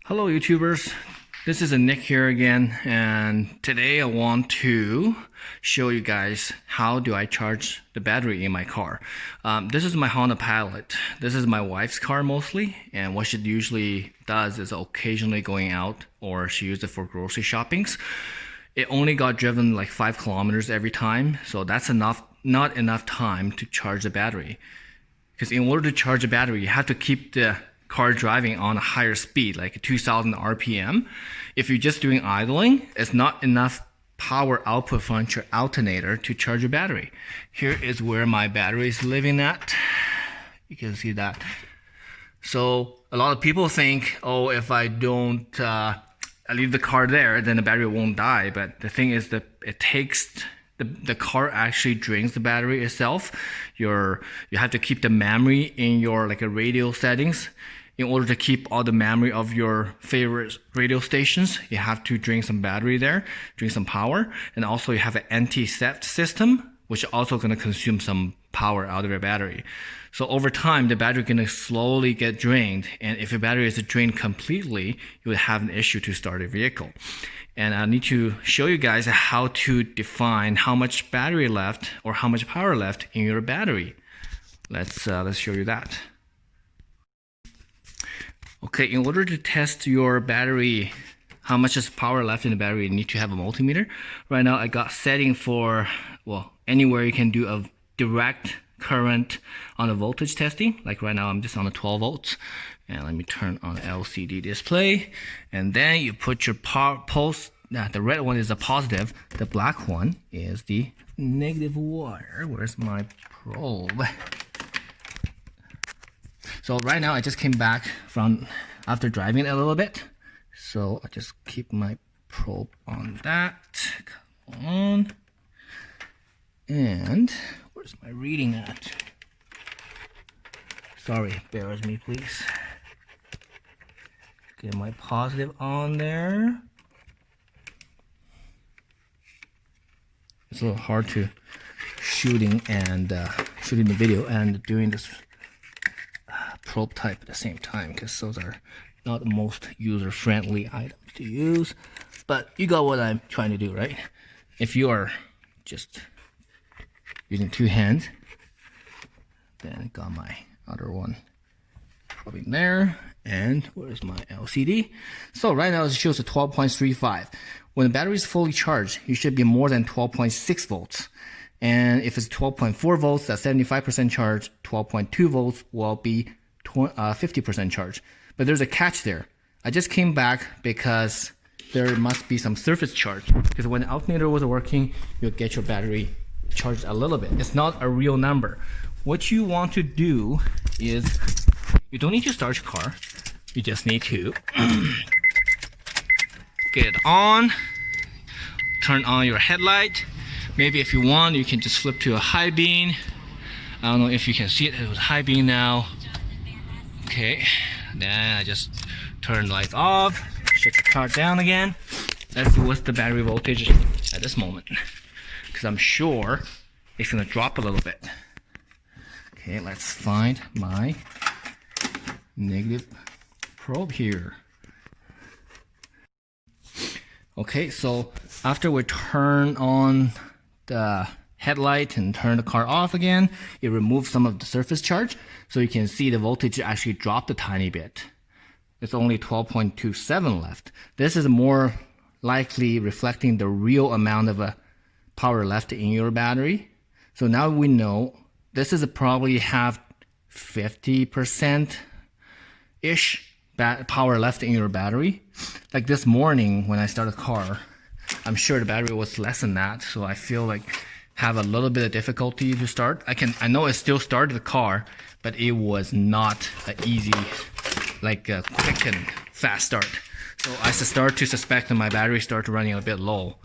Hello YouTubers, this is Nick here again, and today I want to show you guys how do I charge the battery in my car. This is my Honda Pilot. This is my wife's car mostly, and what she usually does is occasionally going out, or she uses it for grocery shoppings. It only got driven like 5 kilometers every time, so that's not enough time to charge the battery. Because in order to charge a battery, you have to keep the car driving on a higher speed, like 2000 RPM. If you're just doing idling, it's not enough power output from your alternator to charge your battery. Here is where my battery is living at. You can see that. So a lot of people think, oh, if I don't I leave the car there, then the battery won't die. But the thing is that it takes the car actually drains the battery itself. You have to keep the memory in your like a radio settings. In order to keep all the memory of your favorite radio stations, you have to drain some battery there, drain some power, and also you have an anti-theft system, which is also going to consume some power out of your battery. So over time, the battery is going to slowly get drained, and if your battery is drained completely, you would have an issue to start a vehicle. And I need to show you guys how to define how much battery left or how much power left in your battery. Let's show you that. Okay, in order to test your battery, how much is power left in the battery, you need to have a multimeter. Right now I got setting for, well, anywhere you can do a direct current on a voltage testing. Like right now I'm just on the 12 volts. And let me turn on LCD display. And then you put your pulse, the red one is the positive, the black one is the negative wire. Where's my probe? So right now I just came back from after driving a little bit. So I just keep my probe on that. Come on. And where's my reading at? Sorry, bear with me please. Get my positive on there. It's a little hard to shooting the video and doing this probe type at the same time, because those are not the most user-friendly items to use. But you got what I'm trying to do, right? If you are just using 2 hands, then I got my other one probing there. And where's my LCD? So right now it shows a 12.35. When the battery is fully charged, you should be more than 12.6 volts. And if it's 12.4 volts, that's 75% charge. 12.2 volts will be 50% charge. But there's a catch there. I just came back because there must be some surface charge. Because when the alternator was working, you'll get your battery charged a little bit. It's not a real number. What you want to do is, you don't need to start your car. You just need to get it on, turn on your headlight. Maybe if you want, you can just flip to a high beam. I don't know if you can see it, it was high beam now. Okay, then I just turn the lights off, shut the car down again. Let's see what's the battery voltage at this moment, because I'm sure it's gonna drop a little bit. Okay, let's find my negative probe here. Okay, so after we turn on the headlight and turn the car off again, it removes some of the surface charge, so you can see the voltage actually dropped a tiny bit. It's only 12.27 left. This is more likely reflecting the real amount of power left in your battery. So now we know this is probably have 50% ish power left in your battery. Like this morning when I started the car, I'm sure the battery was less than that, so I feel like have a little bit of difficulty to start. I know it still started the car, but it was not an easy, like a quick and fast start. So I start to suspect that my battery started running a bit low.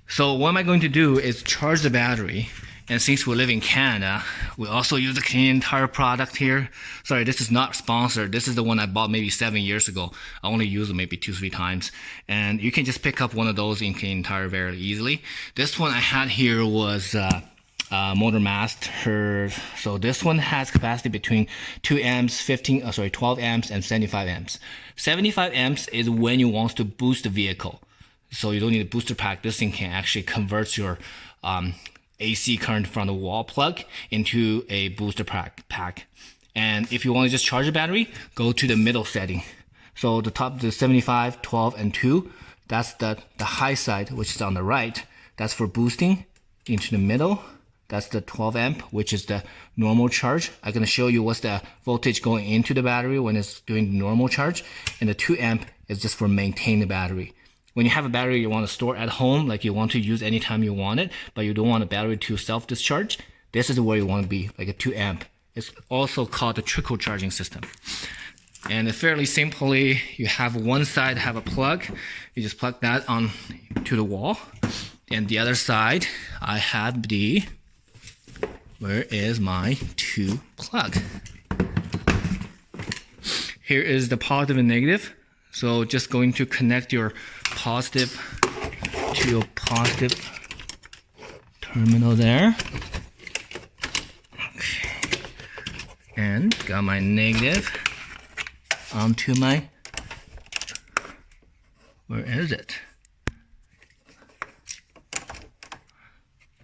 So what am I going to do is charge the battery. And since we live in Canada, we also use the Canadian Tire product here. Sorry, this is not sponsored. This is the one I bought maybe 7 years ago. I only use it maybe 2-3 times. And you can just pick up one of those in Canadian Tire very easily. This one I had here was motor mast. So this one has capacity between 2 amps, 12 amps, and 75 amps. 75 amps is when you want to boost the vehicle. So you don't need a booster pack. This thing can actually convert your AC current from the wall plug into a booster pack. And if you want to just charge the battery, go to the middle setting. So the top, the 75, 12, and 2, that's the high side, which is on the right. That's for boosting. Into the middle, that's the 12 amp, which is the normal charge. I'm going to show you what's the voltage going into the battery when it's doing the normal charge. And the 2 amp is just for maintain the battery. When you have a battery you want to store at home, like you want to use anytime you want it, but you don't want a battery to self-discharge, this is where you want to be, like a 2 amp. It's also called the trickle charging system. And fairly simply, you have one side have a plug. You just plug that on to the wall. And the other side, I have where is my 2 plug? Here is the positive and negative. So just going to connect your positive to your positive terminal there. Okay. And got my negative onto my, where is it?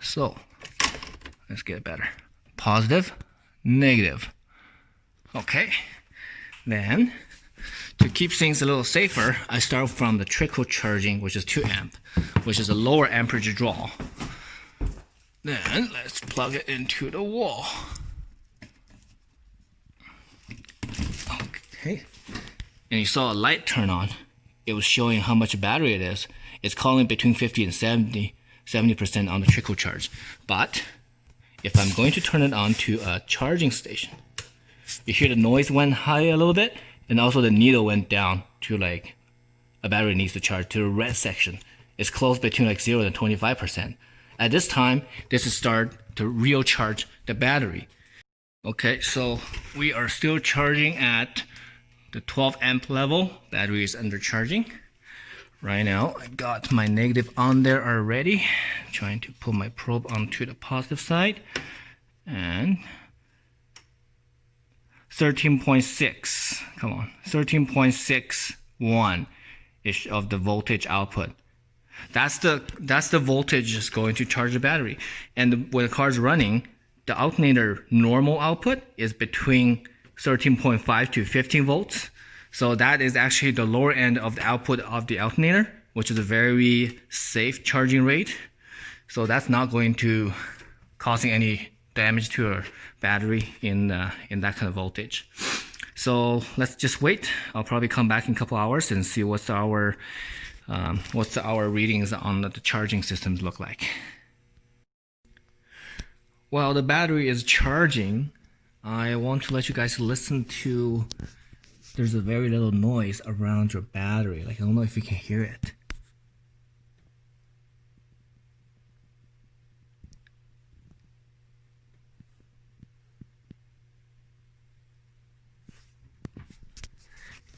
So let's get better. Positive, negative. Okay. Then to keep things a little safer, I start from the trickle charging, which is 2 amp, which is a lower amperage draw. Then let's plug it into the wall. Okay. And you saw a light turn on. It was showing how much battery it is. It's calling between 50 and 70% on the trickle charge. But if I'm going to turn it on to a charging station, you hear the noise went high a little bit, and also the needle went down to like a battery needs to charge to the red section. It's close between like 0 and 25%. At this time, this is start to real charge the battery. Okay, so we are still charging at the 12 amp level. Battery is under charging. Right now, I got my negative on there already. Trying to put my probe onto the positive side. And 13.6, come on, 13.61 ish of the voltage output. That's the voltage is going to charge the battery. And when the car is running, the alternator normal output is between 13.5 to 15 volts. So that is actually the lower end of the output of the alternator, which is a very safe charging rate. So that's not going to causing any damage to our battery in that kind of voltage. So let's just wait. I'll probably come back in a couple hours and see what's our readings on the charging systems look like. While the battery is charging, I want to let you guys listen to, there's a very little noise around your battery. Like, I don't know if you can hear it.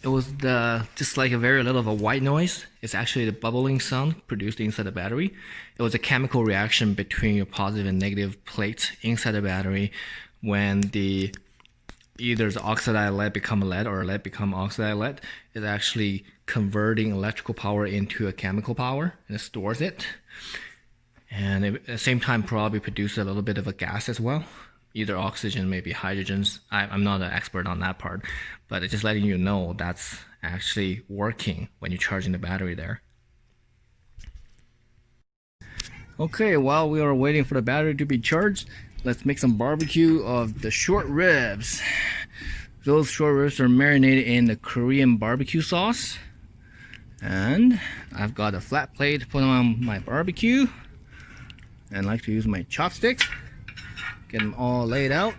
It was just like a very little of a white noise. It's actually the bubbling sound produced inside the battery. It was a chemical reaction between your positive and negative plates inside the battery when either the oxidized lead become lead or lead become oxidized lead. It's actually converting electrical power into a chemical power, and it stores it. And at the same time probably produces a little bit of a gas as well. Either oxygen, maybe hydrogens. I'm not an expert on that part, but it's just letting you know that's actually working when you're charging the battery there. Okay, while we are waiting for the battery to be charged, let's make some barbecue of the short ribs. Those short ribs are marinated in the Korean barbecue sauce. And I've got a flat plate to put on my barbecue. And I like to use my chopsticks. Get them all laid out.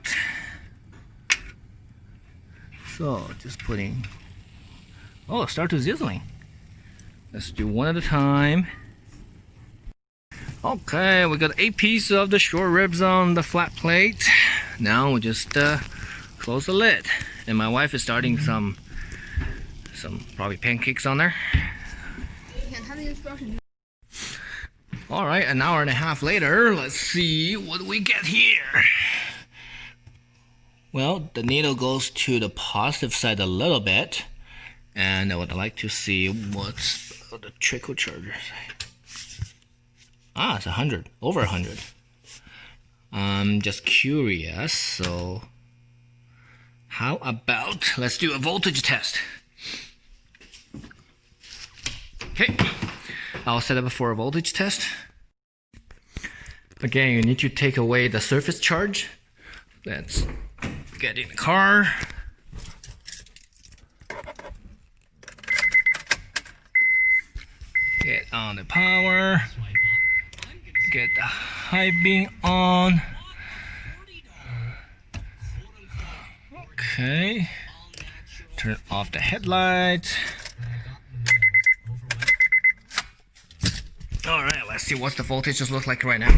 So just putting, oh, start to sizzling. Let's do one at a time. Okay, we got 8 pieces of the short ribs on the flat plate. Now we'll just close the lid. And my wife is starting some probably pancakes on there. All right, an hour and a half later, let's see what we get here. Well, the needle goes to the positive side a little bit, and I would like to see what's the trickle charger side. Ah, it's 100, over 100. I'm just curious, so how about let's do a voltage test. Okay, I'll set up for a voltage test. Again, you need to take away the surface charge. Let's get in the car. Get on the power. Get the high beam on. Okay. Turn off the headlights. Alright, let's see what the voltages look like right now.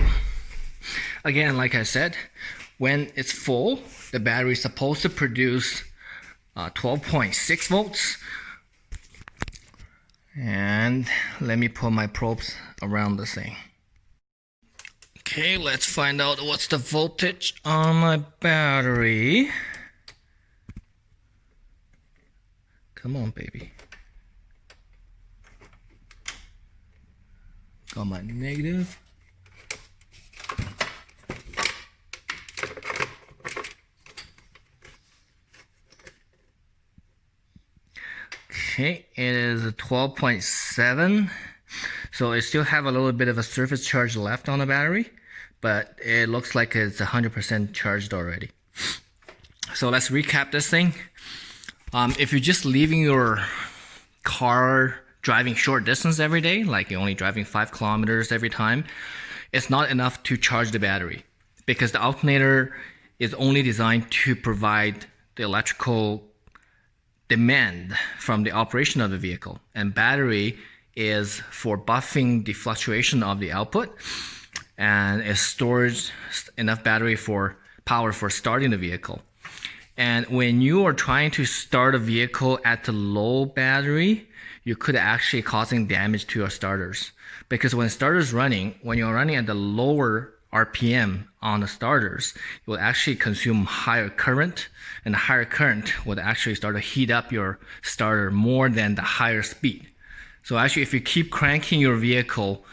Again, like I said, when it's full, the battery is supposed to produce 12.6 volts. And let me put my probes around the thing. Okay, let's find out what's the voltage on my battery. Come on, baby. Got my negative. Okay, it is 12.7. So it still have a little bit of a surface charge left on the battery, but it looks like it's 100% charged already. So let's recap this thing. If you're just leaving your car driving short distance every day, like you're only driving 5 kilometers every time, it's not enough to charge the battery, because the alternator is only designed to provide the electrical demand from the operation of the vehicle, and battery is for buffing the fluctuation of the output, and it stores enough battery for power for starting the vehicle. And when you are trying to start a vehicle at the low battery, you could actually causing damage to your starters, because when the starter's running, when you're running at the lower RPM on the starters, it will actually consume higher current, and the higher current would actually start to heat up your starter more than the higher speed. So actually, if you keep cranking your vehicle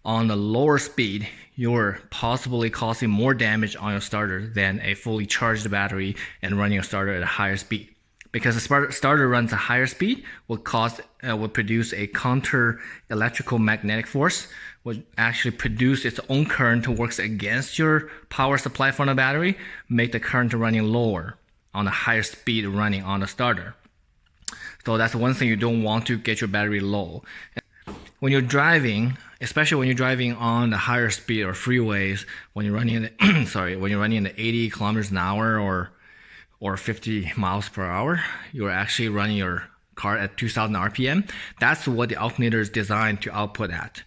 on the lower speed, you're possibly causing more damage on your starter than a fully charged battery and running your starter at a higher speed. Because the starter runs at a higher speed will produce a counter electrical magnetic force, would actually produce its own current to work against your power supply from the battery, make the current running lower on a higher speed running on the starter. So that's one thing you don't want to get your battery low. When you're driving, especially when you're driving on the higher speed or freeways, when you're running in the, when you're running in the 80 kilometers an hour or 50 miles per hour, you're actually running your car at 2000 RPM. That's what the alternator is designed to output at.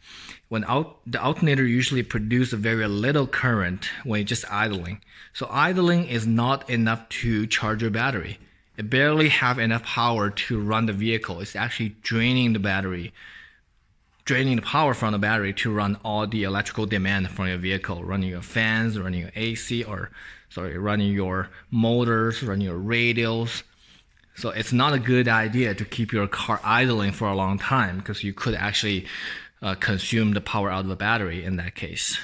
The alternator usually produces very little current when you're just idling. So idling is not enough to charge your battery. It barely have enough power to run the vehicle. It's actually draining the battery, draining the power from the battery to run all the electrical demand from your vehicle, running your fans, running your AC, running your motors, running your radials. So it's not a good idea to keep your car idling for a long time, because you could actually consume the power out of the battery in that case.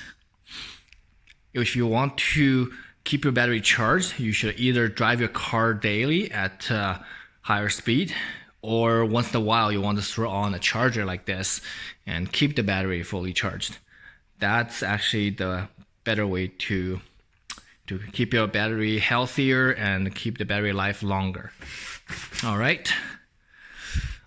If you want to keep your battery charged, you should either drive your car daily at higher speed, or once in a while you want to throw on a charger like this and keep the battery fully charged. That's actually the better way to keep your battery healthier and keep the battery life longer. All right.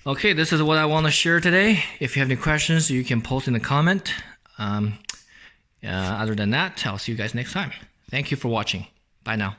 Okay, this is what I want to share today. If you have any questions, you can post in the comment. Other than that, I'll see you guys next time. Thank you for watching. Bye now.